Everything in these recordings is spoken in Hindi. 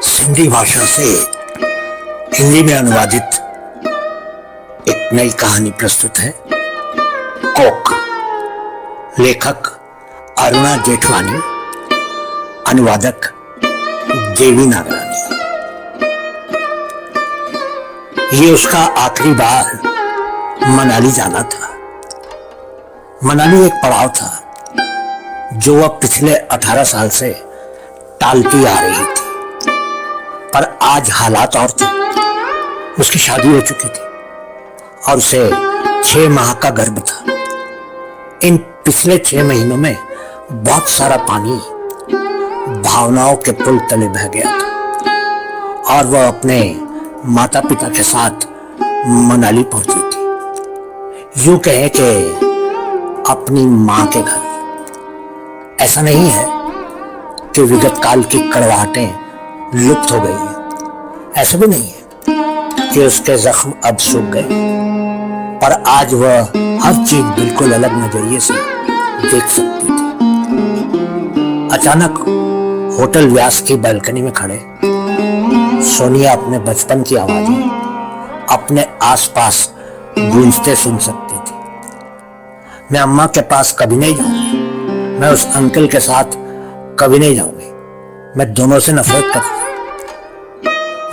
सिंधी भाषा से हिंदी में अनुवादित एक नई कहानी प्रस्तुत है। कोक, लेखक अरुणा जेठवानी, अनुवादक देवी नागरानी। ये उसका आखिरी बार मनाली जाना था। मनाली एक पड़ाव था जो वह पिछले 18 साल से टालती आ रही थी, पर आज हालात और थे। उसकी शादी हो चुकी थी और उसे 6 माह का गर्भ था। इन पिछले 6 महीनों में बहुत सारा पानी भावनाओं के पुल तले बह गया था और वह अपने माता पिता के साथ मनाली पहुंची थी। यूं कहे कि अपनी मां के घर। ऐसा नहीं है कि विगत काल की कड़वाहटें लुप्त हो गई हैं, ऐसा भी नहीं है कि उसके जख्म अब सूख गए, पर आज वह हर चीज बिल्कुल अलग नजरिए से देख सकती थी। अचानक होटल व्यास की बालकनी में खड़े सोनिया अपने बचपन की आवाजें अपने आसपास गूंजते सुन सकती थी। मैं अम्मा के पास कभी नहीं जाऊंगी, मैं उस अंकल के साथ कभी नहीं जाऊंगी, मैं दोनों से नफरत करती हूं।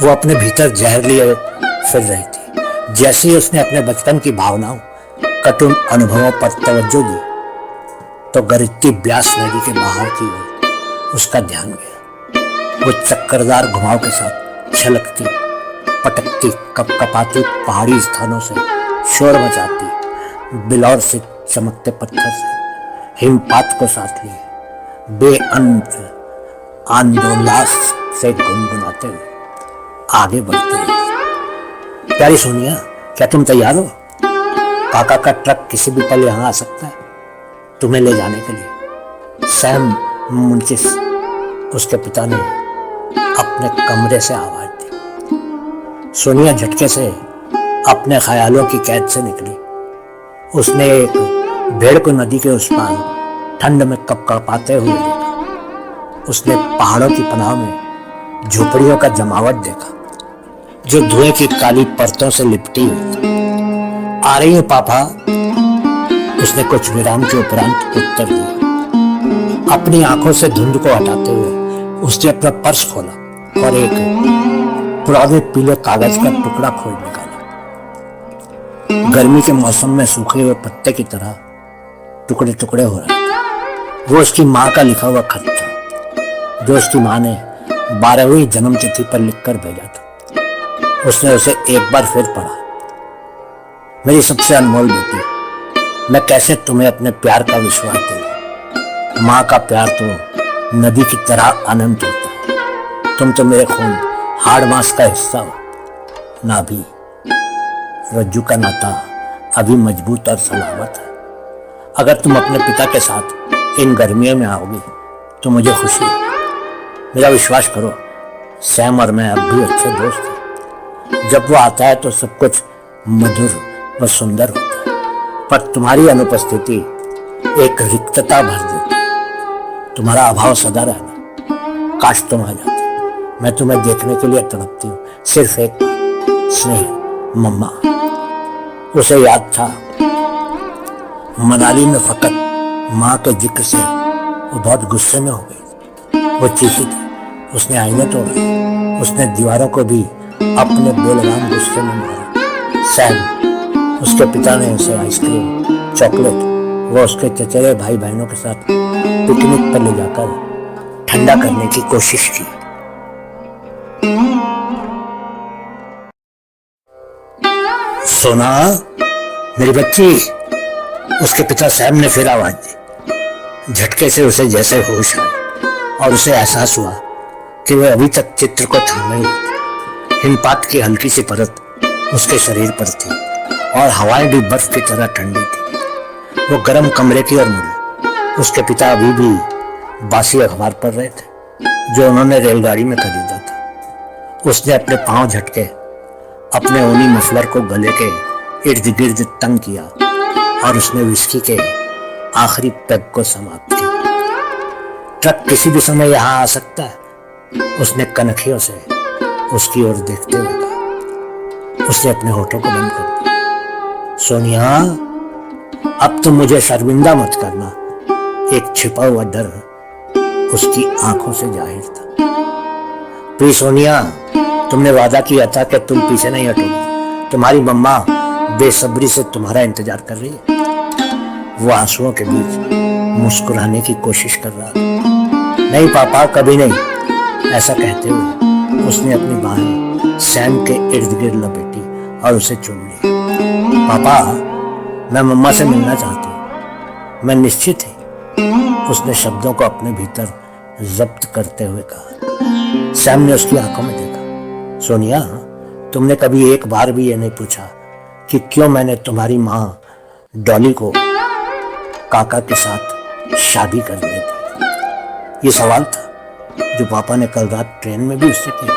वो अपने भीतर जहर लिए फिर रही थी। जैसे ही उसने अपने बचपन की भावनाओं, कटुन अनुभवों पर तवज्जो दी तो गरजती ब्यास नदी के बहाव की ओर उसका ध्यान गया। वो चक्करदार घुमाव के साथ छलकती, पटकती, कपकपाती पहाड़ी स्थानों से शोर मचाती, बिलौर से चमकते पत्थर से हिमपात को साथ लिए बेअंत आंदोलास से गुनगुनाते हुए आगे बढ़ते रहे। प्यारी सोनिया, क्या तुम तैयार हो? काका का ट्रक किसी भी पल यहां आ सकता है तुम्हें ले जाने के लिए। सैम मुंचिस, उसके पिता ने अपने कमरे से आवाज दी। सोनिया झटके से अपने ख्यालों की कैद से निकली। उसने एक भेड़ को नदी के उस पार ठंड में कपकपाते हुए देखा। उसने पहाड़ों की पनाह में झोपड़ियों का जमावट देखा जो धुएं की काली परतों से लिपटी हुई थी। आ रही है पापा, उसने कुछ विराम के उपरांत उत्तर दिया। अपनी आंखों से धुंध को हटाते हुए उसने अपना पर्स खोला और एक पुराने पीले कागज का टुकड़ा खोल निकाला। गर्मी के मौसम में सूखे हुए पत्ते की तरह टुकड़े टुकड़े हो रहा था। वो उसकी माँ का लिखा हुआ खत था जो उसकी माँ ने 12वीं जन्म तिथि पर लिखकर भेजा था। उसने उसे एक बार फिर पढ़ा। मेरी सबसे अनमोल बेटी, मैं कैसे तुम्हें अपने प्यार का विश्वास दूं। माँ का प्यार तो नदी की तरह अनंत होता है। तुम तो मेरे खून हाड़ मांस का हिस्सा हो। नाभि रज्जू का नाता अभी मजबूत और सलामत है। अगर तुम अपने पिता के साथ इन गर्मियों में आओगी तो मुझे खुशी है। मेरा विश्वास करो, सैम और मैं अब भी अच्छे दोस्त हैं। जब वो आता है तो सब कुछ मधुर व सुंदर होता है, पर तुम्हारी अनुपस्थिति एक रिक्तता भर देती है। तुम्हारा अभाव सदा रहना। काश तुम आ जाती। मैं तुम्हें देखने के लिए तड़पती हूँ। सिर्फ एक स्नेह, मम्मा। उसे याद था मनाली में फकत माँ के जिक्र से वो बहुत गुस्से में हो गई। वो चीखी थी। उसने आईने तोड़े। उसने दीवारों को भी अपने बेलगाम गुस्से में मारा। सैम, उसके पिता ने उसे आइसक्रीम, चॉकलेट वो उसके चचेरे भाई बहनों के साथ पिकनिक पर ले जाकर ठंडा करने की कोशिश की। सोना, मेरी बच्ची, उसके पिता सैम ने फिर आवाज दी। झटके से उसे जैसे होश आया और उसे एहसास हुआ कि वह अभी तक चित्र को थामे हुई थी। हिमपात की हल्की सी परत उसके शरीर पर थी और हवाएं भी बर्फ की तरह ठंडी थी। वो गर्म कमरे की ओर मुड़ी। उसके पिता अभी भी बासी अखबार पढ़ रहे थे जो उन्होंने रेलगाड़ी में खरीदा था। उसने अपने पांव झटके अपने ऊनी मफलर को गले के इर्द गिर्द तंग किया और उसने विस्की के आखिरी पेग को समाप्त किया। ट्रक किसी भी समय यहां आ सकता है, उसने कनखियों से उसकी ओर देखते हुए कहा। उसने अपने होठों को बंद कर दिया। सोनिया, अब तुम मुझे शर्मिंदा मत करना। एक छिपा हुआ डर उसकी आंखों से जाहिर था। प्रिय सोनिया, तुमने वादा किया था कि तुम पीछे नहीं हटोगी। तुम्हारी मम्मा बेसब्री से तुम्हारा इंतजार कर रही है। वो आंसुओं के बीच मुस्कुराने की कोशिश कर रहा था। नहीं पापा, कभी नहीं। ऐसा कहते हुए उसने अपनी बाहें सैम के इर्द गिर्द लपेटी और उसे चूम लिया। पापा, मैं मम्मा से मिलना चाहती हूँ। मैं निश्चित ही, उसने शब्दों को अपने भीतर जब्त करते हुए कहा। सैम ने उसकी आंखों में देखा। सोनिया, तुमने कभी एक बार भी ये नहीं पूछा कि क्यों मैंने तुम्हारी माँ डॉली को काका के साथ शादी करने दी। ये सवाल था जो पापा ने कल रात ट्रेन में भी उससे किया।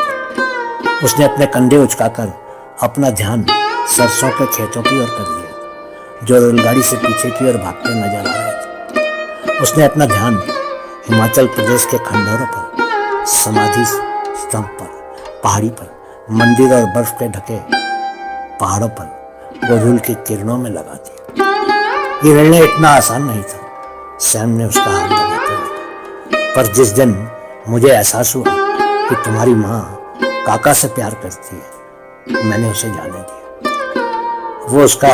उसने अपने कंधे उचकाकर अपना ध्यान सरसों के खेतों की ओर कर लिया जो रेलगाड़ी से पीछे की ओर भागते नजर आ रहे थे। उसने अपना ध्यान हिमाचल प्रदेश के खंडहरों पर, समाधि स्तंभ पर, पहाड़ी पर, मंदिर और बर्फ के ढके पहाड़ों पर गोधूल की किरणों में लगा दिया। ये निर्णय इतना आसान नहीं था। सैम ने उसका हाथ लगाते हुए कहा, पर जिस दिन मुझे एहसास हुआ कि तुम्हारी माँ काका से प्यार करती है, मैंने उसे जाने दिया। वो उसका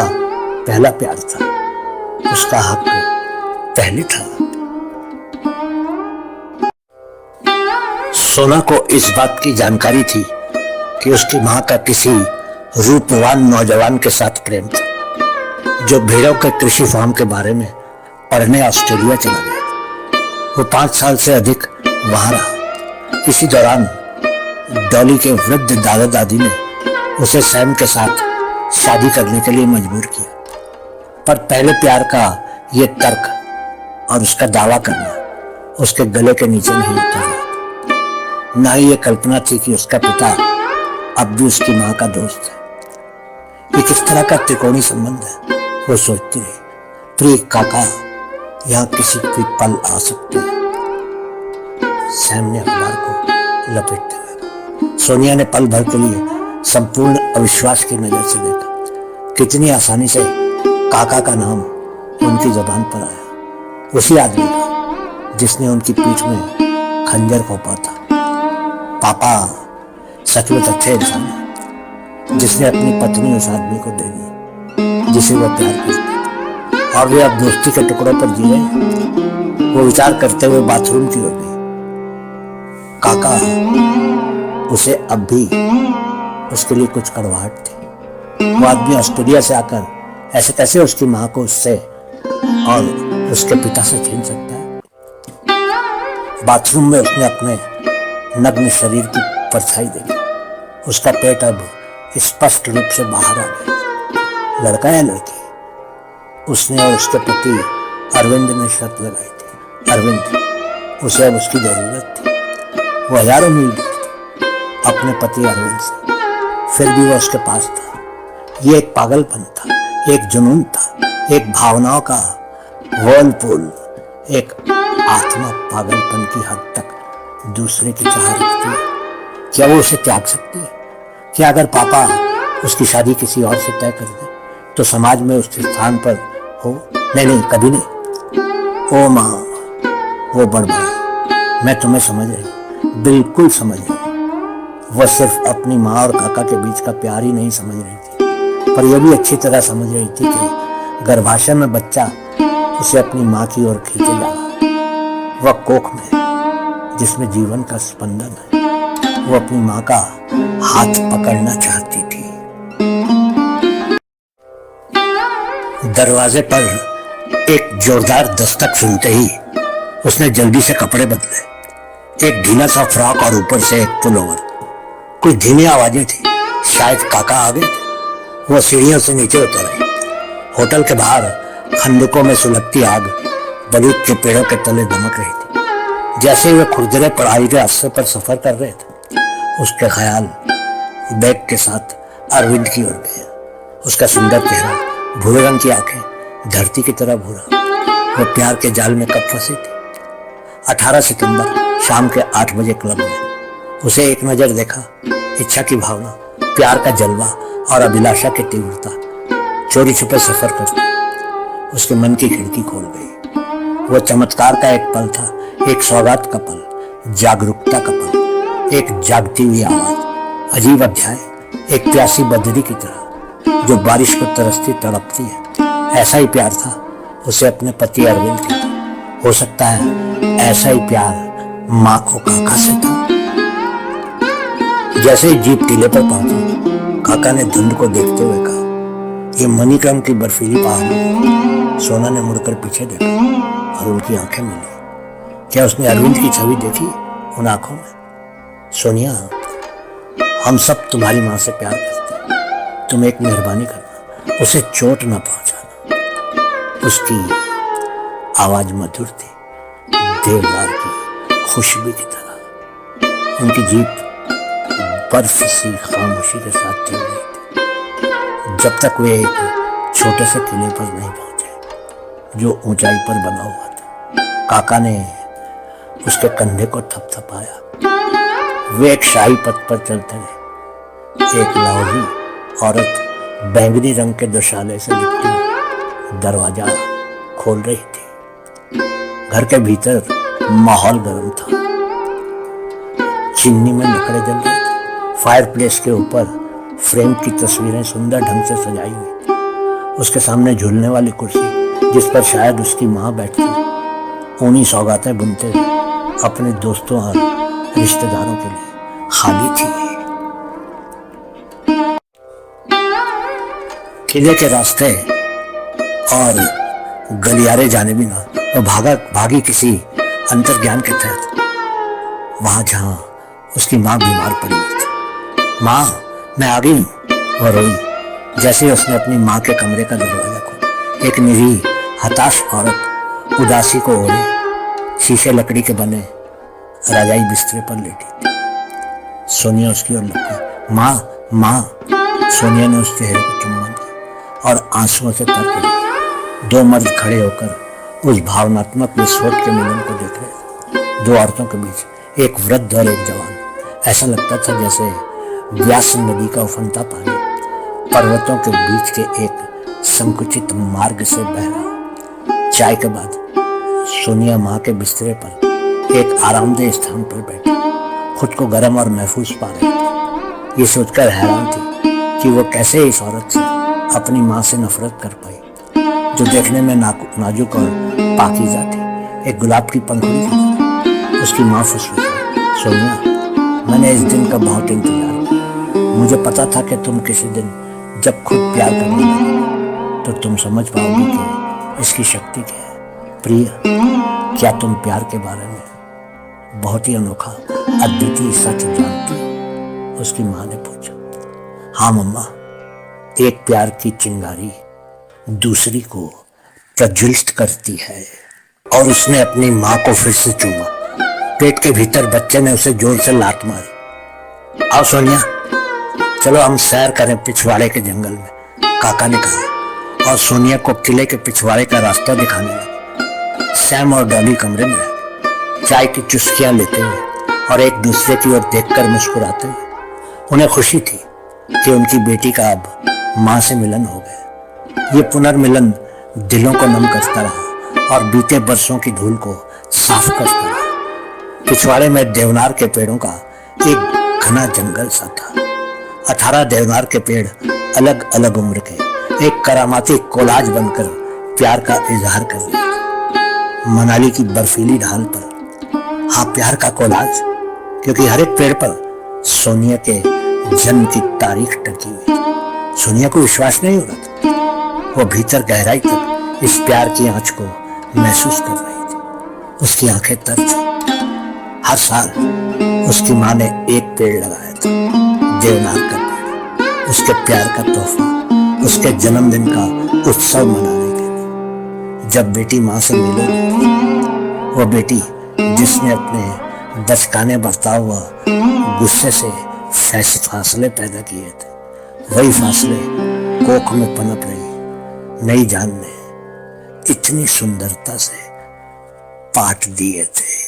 पहला प्यार था। उसका हक पहले था। सोना को इस बात की जानकारी थी कि उसकी माँ का किसी रूपवान नौजवान के साथ प्रेम था जो भेड़ों के कृषि फार्म के बारे में पढ़ने ऑस्ट्रेलिया चला गया। वो 5 साल से अधिक वहां रहा। इसी दौरान डॉली के वृद्ध दादा दादी ने उसे सैम के साथ शादी करने के लिए मजबूर किया। पर पहले प्यार का ये तर्क और उसका दावा करना उसके गले के नीचे नहीं उतर रहा था। ना ही ये कल्पना थी कि उसका पिता अब भी उसकी माँ का दोस्त है। ये किस तरह का त्रिकोणीय संबंध है, वो सोचती रही। प्रिय काका यहाँ किसी भी पल आ सकते हैं। सैम ने अखबार को लपेटते हुए, सोनिया ने पल भर के लिए संपूर्ण अविश्वास की नजर से देखा। कितनी आसानी से काका का नाम उनकी जुबान पर आया। उसी आदमी का जिसने उनकी पीठ में खंजर घोंपा था। पापा सचमुच अच्छे इंसान है जिसने अपनी पत्नी उस आदमी को दे दी जिसे वो प्यार करते और वे अब दोस्ती के टुकड़ों पर जी रहे। वो विचार करते हुए बाथरूम की ओर गई। काका, उसे अब भी उसके लिए कुछ कड़वाहट थी। वो आदमी ऑस्ट्रेलिया से आकर ऐसे कैसे उसकी माँ को उससे और उसके पिता से छीन सकता है। बाथरूम में उसने अपने नग्न शरीर की परछाई देखी। उसका पेट अब स्पष्ट रूप से बाहर आ गया। लड़का या लड़की, उसने और उसके पति अरविंद ने शर्त लगाई थी। अरविंद, उसे अब उसकी जरूरत थी। वो हजारों मील दूर था अपने पति अरविंद से, फिर भी वो उसके पास था। ये एक पागलपन था, एक जुनून था, एक भावनाओं का वर्लपूल, एक आत्मा पागलपन की हद तक दूसरे की चाह रखती है। क्या वो उसे त्याग सकती है? क्या अगर पापा उसकी शादी किसी और से तय कर दे तो समाज में उसके स्थान पर हो? नहीं, कभी नहीं। ओ माँ, वो बड़बड़ाई। मैं तुम्हें समझ रही, बिल्कुल समझ रही। वह सिर्फ अपनी माँ और काका के बीच का प्यार ही नहीं समझ रही थी, पर यह भी अच्छी तरह समझ रही थी कि गर्भाशय में बच्चा उसे अपनी माँ की ओर खींचे जा रहा है। वह कोख में जिसमें जीवन का स्पंदन है, वो अपनी माँ का हाथ पकड़ना चाहती थी। दरवाजे पर एक जोरदार दस्तक सुनते ही उसने जल्दी से कपड़े बदले। एक ढीला सा फ्रॉक और ऊपर से एक पुलोवर। कुछ धीमी आवाजें थी, शायद काका आ गए थे। वो सीढ़ियों से नीचे उतर आई। होटल के बाहर खंडकों में सुलगती आग बलूत के पेड़ों के तले दमक रही थी। जैसे वे खुरदरे पढ़ाई के रास्ते पर सफर कर रहे थे, उसके ख्याल बैग के साथ अरविंद की ओर गए। उसका सुंदर चेहरा, भूरे रंग की आंखें, धरती की तरह भूरा। वो प्यार के जाल में कब फंसी थी। 18 सितंबर शाम के 8 बजे क्लब में उसे एक नजर देखा, इच्छा की भावना, प्यार का जलवा और अभिलाषा की तीव्रता चोरी छुपे सफर करके उसके मन की खिड़की खोल गई। वो चमत्कार का एक पल था, एक सौगात का पल, जागरूकता का पल, एक जागती हुई आवाज, अजीब अध्याय, एक प्यासी बदरी की तरह जो बारिश को तरसती तड़पती है। ऐसा ही प्यार था उसे अपने पति अरविंद के। हो सकता है ऐसा ही प्यार माँ को काका से था। जैसे ही जीप टीले पर पहुंची, काका ने धुंध को देखते हुए कहा, ये मणिक्रम की बर्फीली पहाड़ी। सोना ने मुड़कर पीछे देखा और उनकी आंखें मिली। क्या उसने अरविंद की छवि देखी उन आंखों में? सोनिया, हम सब तुम्हारी माँ से प्यार करते हैं, तुम एक मेहरबानी करना, उसे चोट न पहुंचाना। उसकी आवाज मधुर थी, देवदार की खुशबू की तरह। उनकी जीप बर्फ सी खामोशी के साथ चल रही थी जब तक वे एक छोटे से किले पर नहीं पहुंचे जो ऊंचाई पर बना हुआ था। काका ने उसके कंधे को थपथपाया। वे एक शाही पथ पर चलते गए। एक लाहौरी औरत बैंगनी रंग के दुशाले से लिपटी दरवाजा खोल रही थी। घर के भीतर माहौल गर्म था। चिमनी में लकड़े जल रहे थे। फायरप्लेस के ऊपर फ्रेम की तस्वीरें सुंदर ढंग से सजाई हुई थी। उसके सामने झूलने वाली कुर्सी जिस पर शायद उसकी माँ बैठती, ऊनी सौगातें बुनते हुए अपने दोस्तों और रिश्तेदारों के लिए खाली थी। किले के रास्ते और गलियारे जाने भी ना, वो भागी किसी अंतर्ज्ञान के तहत वहां जहां उसकी माँ बीमार पड़ी हुई थी। माँ, मैं आ गई हूँ, वो रोई जैसे उसने अपनी माँ के कमरे का दरवाजा खोला। एक निरीह हताश औरत उदासी को ओढ़े शीशे लकड़ी के बने रजाई बिस्तरे पर लेटी थी। सोनिया उसकी ओर लपकी। माँ, माँ। सोनिया ने उस चेहरे को चुम्बन किया और आंसुओं से तर गई। दो मर्द खड़े होकर उस भावनात्मक विस्फोट के मिलन को देख रहे थे। दो औरतों के बीच एक वृद्ध और एक जवान। ऐसा लगता था जैसे व्यास नदी का उफनता पानी पर्वतों के बीच के एक संकुचित मार्ग से बह रहा। चाय के बाद सोनिया माँ के बिस्तरे पर एक आरामदेह स्थान पर बैठी खुद को गर्म और महफूज पा रही थी। ये सोचकर हैरान थी कि वो कैसे इस औरत से, अपनी माँ से नफरत कर पाई जो देखने में नाजुक और पाकीज़ा थी, एक गुलाब की पंखुड़ी थी। उसकी माँ फुसफुसाई, सोनिया, मैंने इस दिन का बहुत इंतजार किया। मुझे पता था कि तुम किसी दिन जब खुद प्यार करने लगोगे तो तुम समझ पाओगे कि इसकी शक्ति क्या है। प्रिय, क्या तुम प्यार के बारे में बहुत ही अनोखा, अद्वितीय सच जानती हो? उसकी माँ ने पूछा। हाँ मम्मा, एक प्यार की चिंगारी दूसरी को प्रज्वलित करती है। और उसने अपनी माँ को फिर से चूमा। पेट के भीतर बच्चे ने उसे जोर से लात मारी। आओ सोनिया, चलो हम सैर करें पिछवाड़े के जंगल में, काका ने कहा और सोनिया को किले के पिछवाड़े का रास्ता दिखाने लगे। सैम और डॉली कमरे में रह गए, चाय की चुस्कियां लेते हुए और एक दूसरे की ओर देखकर मुस्कुराते हुए। उन्हें खुशी थी कि उनकी बेटी का अब माँ से मिलन हो गया। ये पुनर्मिलन दिलों को नम करता रहा और बीते बरसों की धूल को साफ करता रहा। पिछवाड़े में देवनार के पेड़ों का एक घना जंगल सा था। 18 देवनार के पेड़ अलग अलग उम्र के एक करामाती कोलाज बनकर प्यार का इजहार कर रहे थे। मनाली की बर्फीली ढाल पर, हाँ, प्यार का कोलाज, क्योंकि हर एक पेड़ पर सोनिया के जन्म की तारीख टकी हुई थी। सोनिया को विश्वास नहीं हो रहा था। वो भीतर गहराई तक इस प्यार की आंच को महसूस कर रही थी। उसकी आंखें तर थी। हर साल उसकी माँ ने एक पेड़ लगाया था, देवनार का पेड़, उसके प्यार का तोहफा, उसके जन्मदिन का उत्सव मनाने के लिए। जब बेटी माँ से मिलेगी, वो बेटी जिसने अपने बचकाने बर्ताव व गुस्से से फासले पैदा किए थे, वही फासले कोख में पनप रही नई जान ने इतनी सुंदरता से पाट दिए थे।